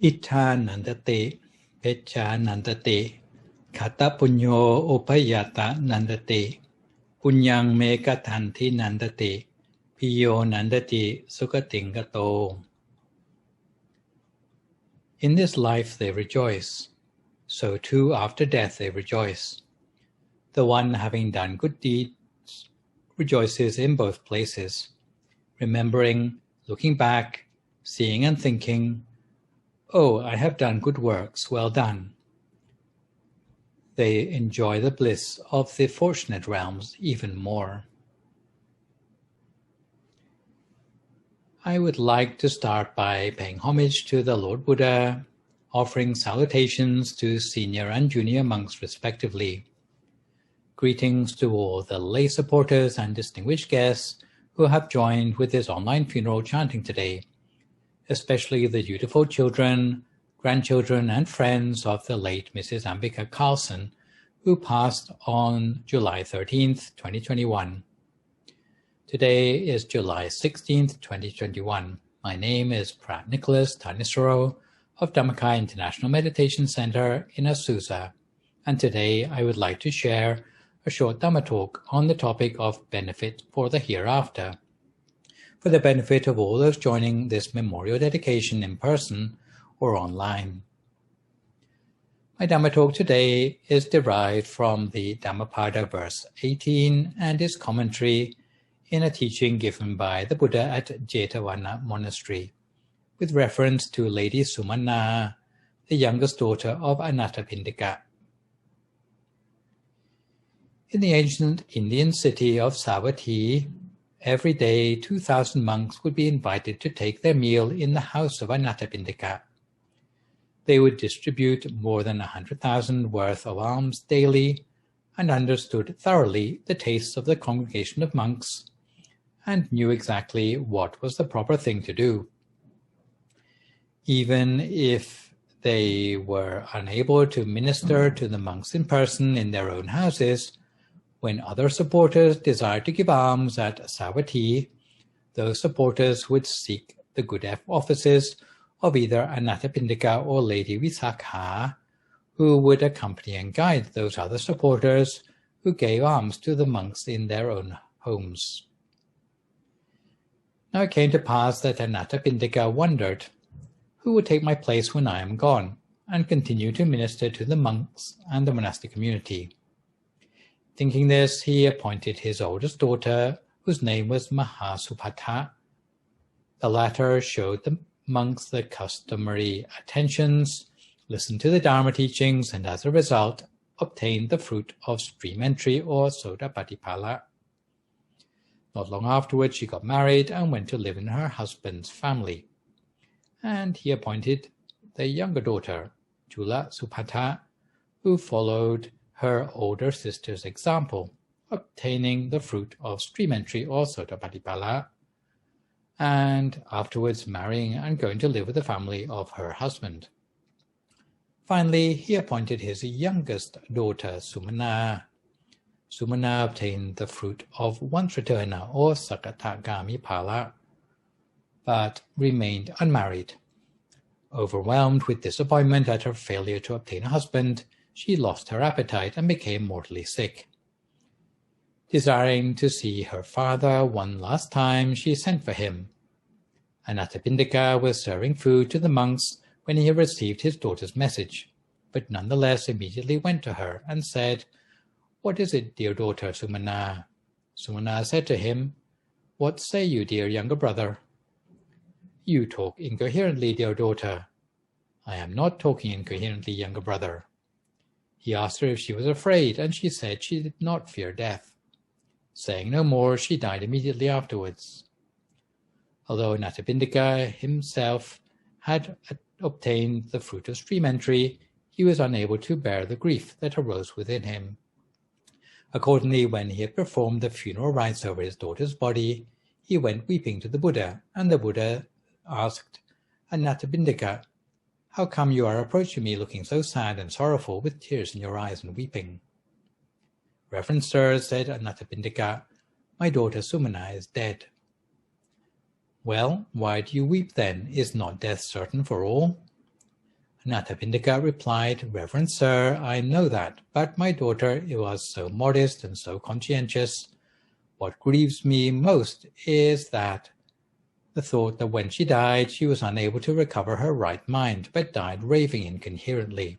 Ittha nandate, pecha nandate, kata punyo upayata nandate, punyang me katanti nandate, piyo nandati sukatingato. In this life they rejoice, so too after death they rejoice. The one having done good deeds rejoices in both places, remembering, looking back, seeing and thinking, "Oh, I have done good works, well done." They enjoy the bliss of the fortunate realms even more. I would like to start by paying homage to the Lord Buddha, offering salutations to senior and junior monks respectively. Greetings to all the lay supporters and distinguished guests who have joined with this online funeral chanting today, especially the dutiful children, grandchildren, and friends of the late Mrs Ampika Carlson, who passed on July 13th, 2021. Today is July 16th, 2021. My name is Prat Nicholas Tanisaro of Dhammakai International Meditation Center in Azusa, and today I would like to share a short Dhamma talk on the topic of benefit for the hereafter, for the benefit of all those joining this memorial dedication in person or online. My Dhamma talk today is derived from the Dhammapada verse 18 and its commentary in a teaching given by the Buddha at Jetavana Monastery, with reference to Lady Sumanā, the youngest daughter of Anathapindika. In the ancient Indian city of Savatthi, every day 2,000 monks would be invited to take their meal in the house of Anathapindika. They would distribute more than 100,000 worth of alms daily and understood thoroughly the tastes of the congregation of monks and knew exactly what was the proper thing to do. Even if they were unable to minister to the monks in person in their own houses, when other supporters desired to give alms at Savatthi, those supporters would seek the good offices of either Anathapindika or Lady Visakha, who would accompany and guide those other supporters who gave alms to the monks in their own homes. Now it came to pass that Anathapindika wondered, "Who will take my place when I am gone, and continue to minister to the monks and the monastic community?" Thinking this, he appointed his oldest daughter, whose name was Mahasupata. The latter showed the monks the customary attentions, listened to the Dharma teachings, and as a result, obtained the fruit of stream entry or Sodapatipala. Not long afterwards, she got married and went to live in her husband's family. And he appointed the younger daughter, Jula Supata, who followed her older sister's example, obtaining the fruit of stream entry or Sodapatipala, and afterwards marrying and going to live with the family of her husband. Finally, he appointed his youngest daughter, Sumanā. Sumanā obtained the fruit of Vantraturna or Sakatagami Pala, but remained unmarried. Overwhelmed with disappointment at her failure to obtain a husband, she lost her appetite and became mortally sick. Desiring to see her father one last time, she sent for him. Anathapindika was serving food to the monks when he received his daughter's message, but nonetheless immediately went to her and said, "What is it, dear daughter Sumanā?" Sumanā said to him, "What say you, dear younger brother?" "You talk incoherently, dear daughter." "I am not talking incoherently, younger brother." He asked her if she was afraid, and she said she did not fear death. Saying no more, she died immediately afterwards. Although Anathapindika himself had obtained the fruit of stream entry, he was unable to bear the grief that arose within him. Accordingly, when he had performed the funeral rites over his daughter's body, he went weeping to the Buddha, and the Buddha asked, "Anathapindika, how come you are approaching me looking so sad and sorrowful with tears in your eyes and weeping?" "Reverend sir," said Anathapindika, "my daughter Sumanā is dead." "Well, why do you weep then? Is not death certain for all?" Anathapindika replied, "Reverend Sir, I know that, but my daughter was so modest and so conscientious. What grieves me most is that the thought that when she died, she was unable to recover her right mind, but died raving incoherently."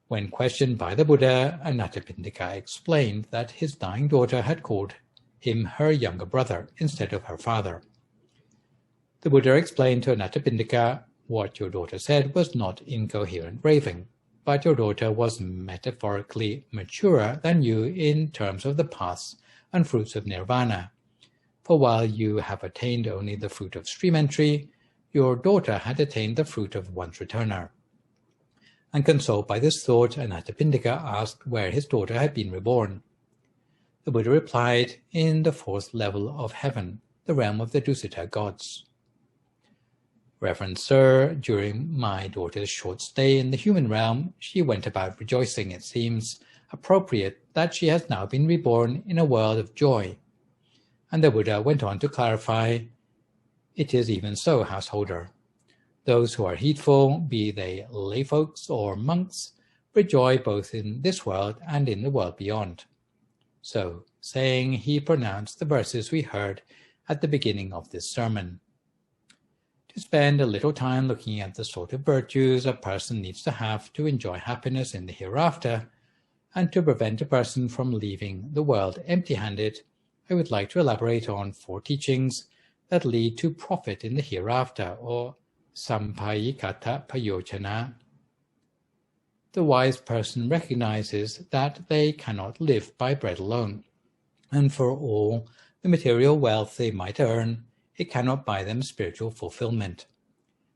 When questioned by the Buddha, Anathapindika explained that his dying daughter had called him her younger brother instead of her father. The Buddha explained to Anathapindika, "What your daughter said was not incoherent raving, but your daughter was metaphorically maturer than you in terms of the paths and fruits of nirvana. For while you have attained only the fruit of stream entry, your daughter had attained the fruit of once returner." And consoled by this thought, Anathapindika asked where his daughter had been reborn. The Buddha replied, "In the fourth level of heaven, the realm of the Dusita gods." "Reverend Sir, during my daughter's short stay in the human realm, she went about rejoicing. It seems appropriate that she has now been reborn in a world of joy." And the Buddha went on to clarify, "It is even so, householder. Those who are heedful, be they layfolks or monks, rejoice both in this world and in the world beyond." So, saying, he pronounced the verses we heard at the beginning of this sermon. To spend a little time looking at the sort of virtues a person needs to have to enjoy happiness in the hereafter, and to prevent a person from leaving the world empty-handed, I would like to elaborate on 4 teachings that lead to profit in the hereafter, or Sampayikata Payochana. The wise person recognizes that they cannot live by bread alone, and for all the material wealth they might earn, it cannot buy them spiritual fulfillment.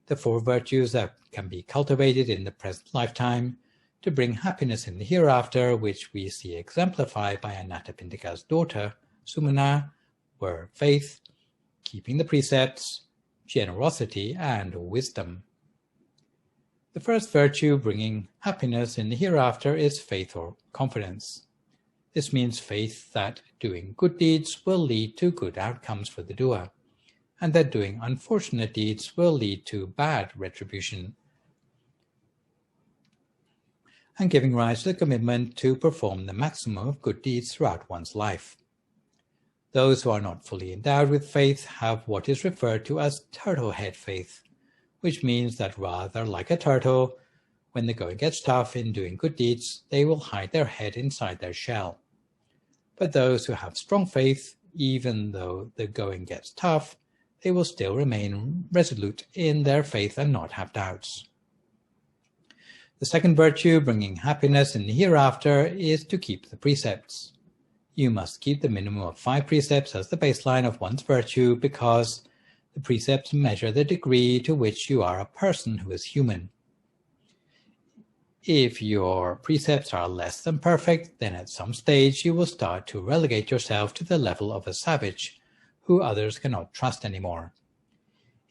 The 4 virtues that can be cultivated in the present lifetime to bring happiness in the hereafter, which we see exemplified by Anathapindika's daughter, Sumanā, were faith, keeping the precepts, generosity, and wisdom. The first virtue bringing happiness in the hereafter is faith or confidence. This means faith that doing good deeds will lead to good outcomes for the doer, and that doing unfortunate deeds will lead to bad retribution, and giving rise to the commitment to perform the maximum of good deeds throughout one's life. Those who are not fully endowed with faith have what is referred to as turtle head faith, which means that rather like a turtle, when the going gets tough in doing good deeds, they will hide their head inside their shell. But those who have strong faith, even though the going gets tough, they will still remain resolute in their faith and not have doubts. The second virtue bringing happiness in the hereafter is to keep the precepts. You must keep the minimum of 5 precepts as the baseline of one's virtue, because the precepts measure the degree to which you are a person who is human. If your precepts are less than perfect, then at some stage you will start to relegate yourself to the level of a savage, who others cannot trust anymore.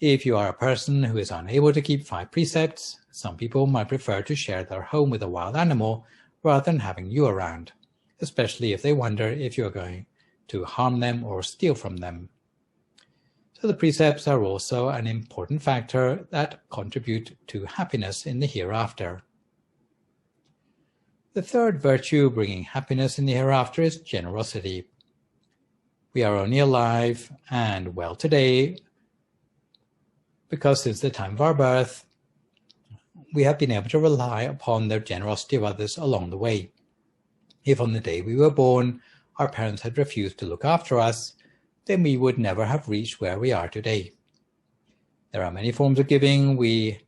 If you are a person who is unable to keep 5 precepts, some people might prefer to share their home with a wild animal rather than having you around, especially if they wonder if you are going to harm them or steal from them. So the precepts are also an important factor that contribute to happiness in the hereafter. The third virtue bringing happiness in the hereafter is generosity. We are only alive and well today because since the time of our birth, we have been able to rely upon the generosity of others along the way. If on the day we were born, our parents had refused to look after us, then we would never have reached where we are today. There are many forms of giving we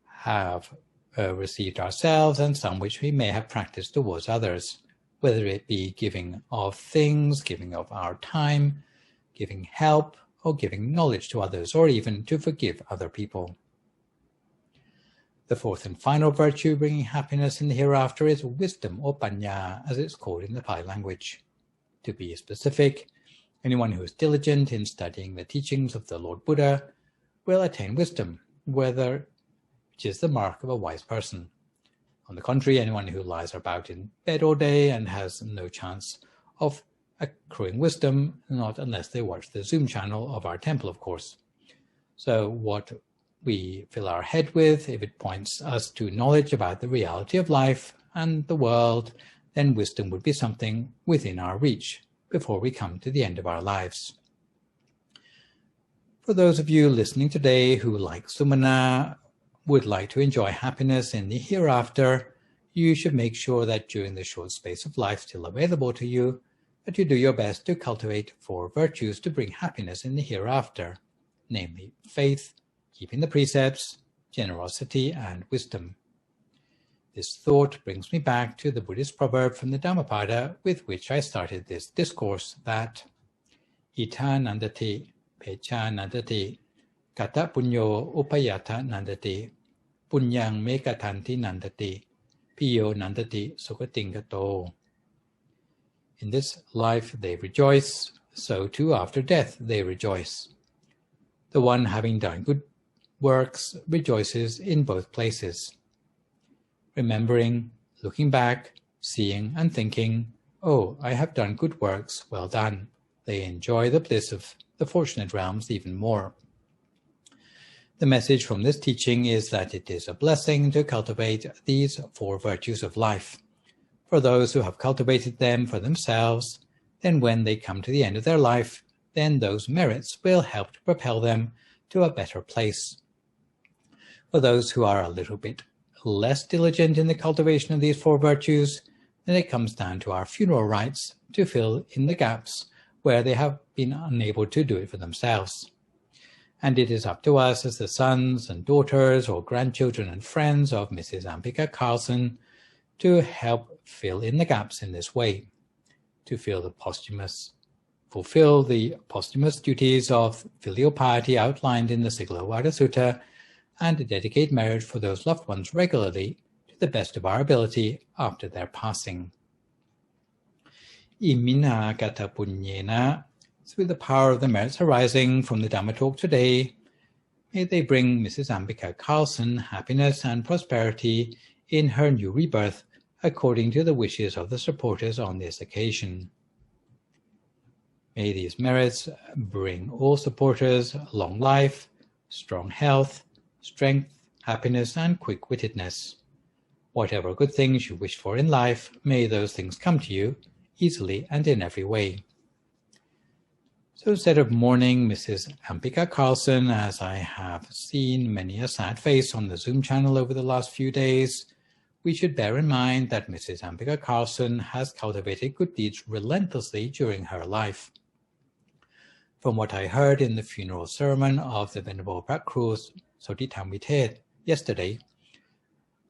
have received ourselves, and some which we may have practiced towards others, whether it be giving of things, giving of our time, giving help, or giving knowledge to others, or even to forgive other people. The fourth and final virtue bringing happiness in the hereafter is wisdom, or panya, as it's called in the Pali language. To be specific, anyone who is diligent in studying the teachings of the Lord Buddha will attain wisdom, which is the mark of a wise person. On the contrary, anyone who lies about in bed all day and has no chance of accruing wisdom, not unless they watch the Zoom channel of our temple, of course. So what we fill our head with, if it points us to knowledge about the reality of life and the world, then wisdom would be something within our reach before we come to the end of our lives. For those of you listening today who, like Sumanā, would like to enjoy happiness in the hereafter, you should make sure that during the short space of life still available to you, that you do your best to cultivate 4 virtues to bring happiness in the hereafter, namely faith, keeping the precepts, generosity, and wisdom. This thought brings me back to the Buddhist proverb from the Dhammapada with which I started this discourse, that Ita nandati, pecha nandati, kata punyo upayata nandati, punyang me katanti nandati, piyo nandati sukatingato. In this life they rejoice, so too after death they rejoice. The one having done good works rejoices in both places. Remembering, looking back, seeing and thinking, oh, I have done good works, well done. They enjoy the bliss of the fortunate realms even more. The message from this teaching is that it is a blessing to cultivate these 4 virtues of life. For those who have cultivated them for themselves, then when they come to the end of their life, then those merits will help to propel them to a better place. For those who are a little bit less diligent in the cultivation of these 4 virtues, then it comes down to our funeral rites to fill in the gaps where they have been unable to do it for themselves. And it is up to us as the sons and daughters or grandchildren and friends of Mrs Ampika Carlson to help fill in the gaps in this way, to fulfill the posthumous duties of filial piety outlined in the Sigalovada Sutta, and dedicate merit for those loved ones regularly to the best of our ability after their passing. Imina gata punyena, through the power of the merits arising from the Dhamma talk today, may they bring Mrs Ampika Carlson happiness and prosperity in her new rebirth, according to the wishes of the supporters on this occasion. May these merits bring all supporters long life, strong health, strength, happiness, and quick-wittedness. Whatever good things you wish for in life, may those things come to you easily and in every way. So instead of mourning Mrs Ampika Carlson, as I have seen many a sad face on the Zoom channel over the last few days, we should bear in mind that Mrs Ampika Carlson has cultivated good deeds relentlessly during her life. From what I heard in the funeral sermon of the Venerable Prakru's Sotithamvitet yesterday,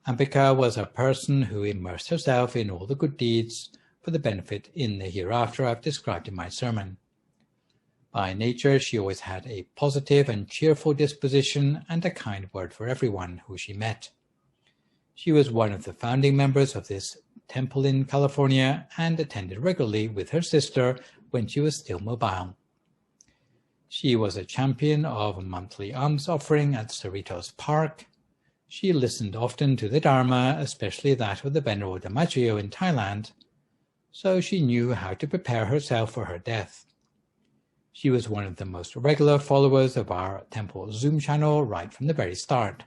Ampika was a person who immersed herself in all the good deeds for the benefit in the hereafter I've described in my sermon. By nature, she always had a positive and cheerful disposition and a kind word for everyone who she met. She was one of the founding members of this temple in California and attended regularly with her sister when she was still mobile. She was a champion of a monthly alms offering at Cerritos Park. She listened often to the Dharma, especially that of the Venerable Dhammajiyo in Thailand, so she knew how to prepare herself for her death. She was one of the most regular followers of our temple Zoom channel right from the very start.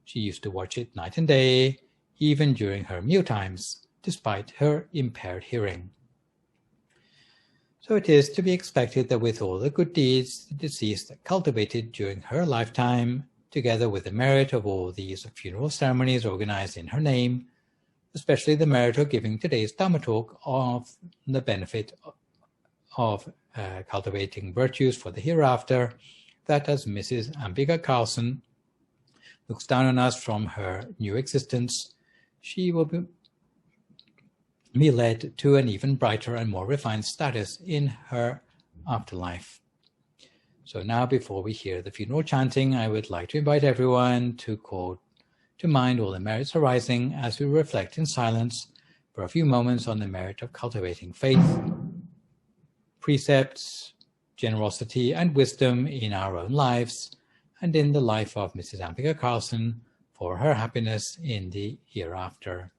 She used to watch it night and day, even during her mealtimes, despite her impaired hearing. So it is to be expected that with all the good deeds the deceased cultivated during her lifetime, together with the merit of all these funeral ceremonies organized in her name, especially the merit of giving today's Dhamma talk of the benefit of cultivating virtues for the hereafter, that as Mrs Ampika Carlson looks down on us from her new existence, she will be led to an even brighter and more refined status in her afterlife. So now, before we hear the funeral chanting, I would like to invite everyone to call to mind all the merits arising as we reflect in silence for a few moments on the merit of cultivating faith, precepts, generosity, and wisdom in our own lives and in the life of Mrs Ampika Carlson for her happiness in the hereafter.